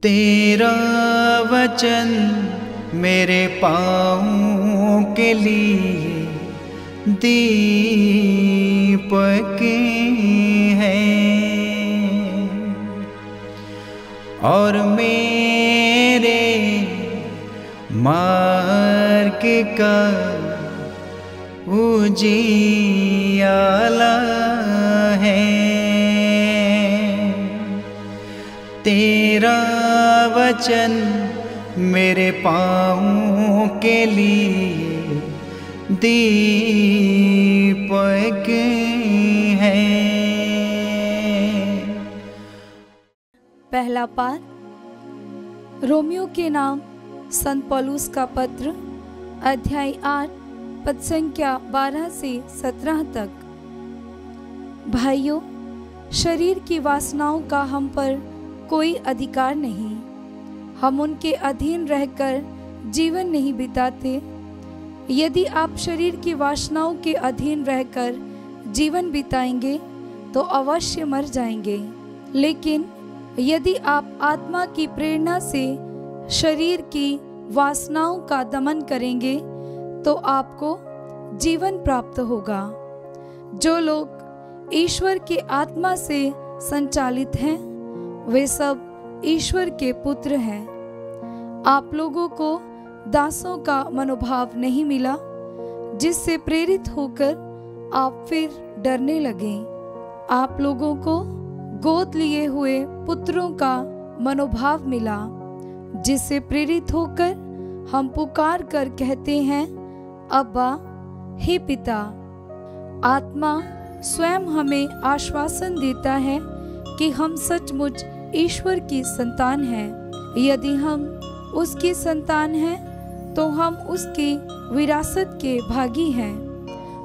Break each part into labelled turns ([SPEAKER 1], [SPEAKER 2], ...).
[SPEAKER 1] तेरा वचन मेरे पाँव के लिए दीपक है और मेरे मार्ग का उजियाला है। तेरा वचन मेरे पाँव के लिए दीपक है।
[SPEAKER 2] पहला पाठ रोमियो के नाम संत पौलुस का पत्र, अध्याय 8 पद संख्या 12 से 17 तक। भाइयों, शरीर की वासनाओं का हम पर कोई अधिकार नहीं। हम उनके अधीन रहकर जीवन नहीं बिताते। यदि आप शरीर की वासनाओं के अधीन रहकर जीवन बिताएंगे तो अवश्य मर जाएंगे। लेकिन यदि आप आत्मा की प्रेरणा से शरीर की वासनाओं का दमन करेंगे तो आपको जीवन प्राप्त होगा। जो लोग ईश्वर के आत्मा से संचालित हैं वे सब ईश्वर के पुत्र हैं। आप लोगों को दासों का मनोभाव नहीं मिला जिससे प्रेरित होकर आप फिर डरने लगे। आप लोगों को गोद लिए हुए पुत्रों का मनोभाव मिला जिससे प्रेरित होकर हम पुकार कर कहते हैं, अब्बा, हे पिता। आत्मा स्वयं हमें आश्वासन देता है कि हम सचमुच ईश्वर की संतान हैं। यदि हम उसकी संतान हैं तो हम उसकी विरासत के भागी हैं।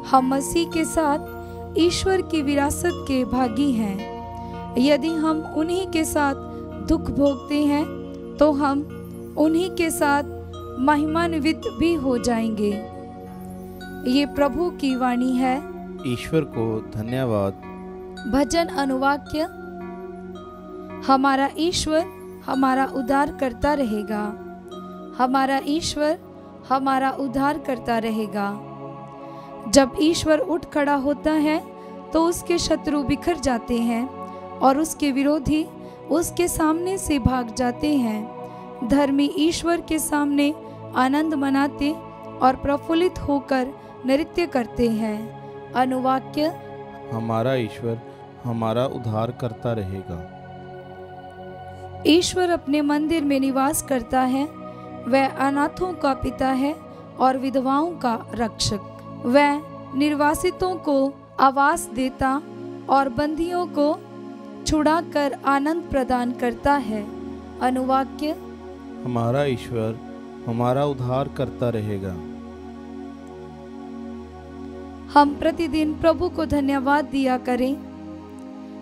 [SPEAKER 2] हम मसीह के साथ ईश्वर की विरासत के भागी हैं। यदि हम उन्हीं के साथ दुख भोगते हैं तो हम उन्हीं के साथ महिमान्वित भी हो जाएंगे। ये प्रभु की वाणी है।
[SPEAKER 3] ईश्वर को धन्यवाद।
[SPEAKER 2] भजन अनुवाक्य। हमारा ईश्वर हमारा उद्धार करता रहेगा। हमारा ईश्वर हमारा उद्धार करता रहेगा। जब ईश्वर उठ खड़ा होता है तो उसके शत्रु बिखर जाते हैं और उसके विरोधी उसके सामने से भाग जाते हैं। धर्मी ईश्वर के सामने आनंद मनाते और प्रफुल्लित होकर नृत्य करते हैं। अनुवाक्य।
[SPEAKER 3] हमारा ईश्वर हमारा उद्धार करता रहेगा।
[SPEAKER 2] ईश्वर अपने मंदिर में निवास करता है। वह अनाथों का पिता है और विधवाओं का रक्षक। वह निर्वासितों को आवास देता और बंदियों को छुड़ाकर आनंद प्रदान करता है। अनुवाक्य।
[SPEAKER 3] हमारा ईश्वर हमारा उद्धार करता रहेगा।
[SPEAKER 2] हम प्रतिदिन प्रभु को धन्यवाद दिया करें।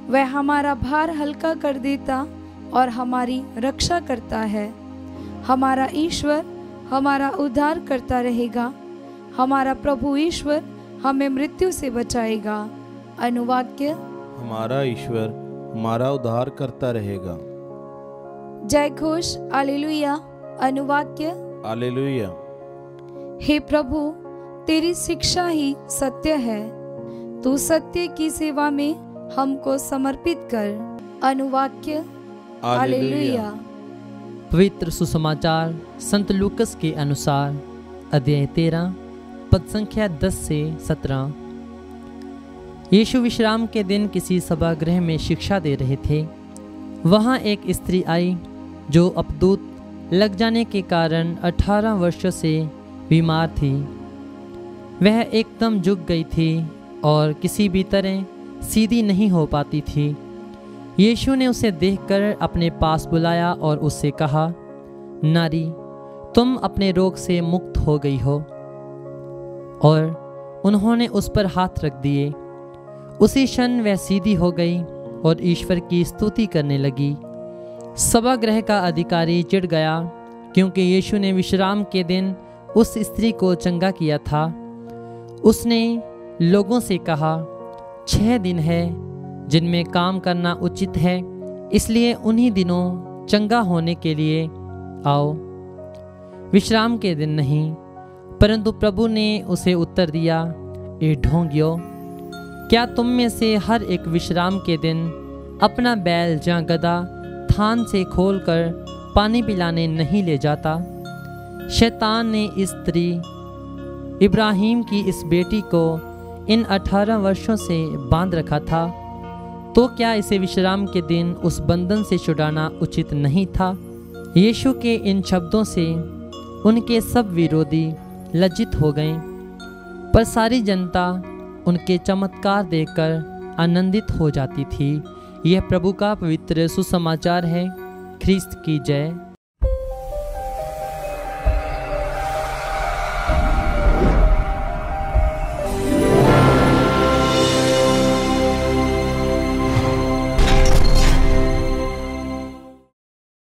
[SPEAKER 2] वह हमारा भार हल्का कर देता और हमारी रक्षा करता है। हमारा ईश्वर हमारा उद्धार करता रहेगा। हमारा प्रभु ईश्वर हमें मृत्यु से बचाएगा। अनुवाक्य।
[SPEAKER 3] हमारा ईश्वर हमारा उद्धार करता रहेगा।
[SPEAKER 2] जय घोष हालेलुया। अनुवाक्य।
[SPEAKER 3] हालेलुया।
[SPEAKER 2] हे प्रभु, तेरी शिक्षा ही सत्य है। तू सत्य की सेवा में हमको समर्पित कर। अनुवाक्य। हालेलुया।
[SPEAKER 4] पवित्र सुसमाचार संत लूकस के अनुसार, अध्याय 13 पद संख्या 10 से 17। यीशु विश्राम के दिन किसी सभागृह में शिक्षा दे रहे थे। वहाँ एक स्त्री आई जो अपदूत लग जाने के कारण 18 वर्षों से बीमार थी। वह एकदम झुक गई थी और किसी भी तरह सीधी नहीं हो पाती थी। यीशु ने उसे देखकर अपने पास बुलाया और उससे कहा, नारी, तुम अपने रोग से मुक्त हो गई हो। और उन्होंने उस पर हाथ रख दिए। उसी क्षण वह सीधी हो गई और ईश्वर की स्तुति करने लगी। सभागृह का अधिकारी चिढ़ गया क्योंकि यीशु ने विश्राम के दिन उस स्त्री को चंगा किया था। उसने लोगों से कहा, 6 दिन है जिनमें काम करना उचित है, इसलिए उन्हीं दिनों चंगा होने के लिए आओ, विश्राम के दिन नहीं। परंतु प्रभु ने उसे उत्तर दिया, ए ढोंगियो, क्या तुम में से हर एक विश्राम के दिन अपना बैल या गधा थान से खोलकर पानी पिलाने नहीं ले जाता? शैतान ने इस स्त्री इब्राहिम की इस बेटी को इन 18 वर्षों से बांध रखा था, तो क्या इसे विश्राम के दिन उस बंधन से छुड़ाना उचित नहीं था? यीशु के इन शब्दों से उनके सब विरोधी लज्जित हो गए, पर सारी जनता उनके चमत्कार देखकर आनंदित हो जाती थी। यह प्रभु का पवित्र सुसमाचार है। ख्रिस्त की जय।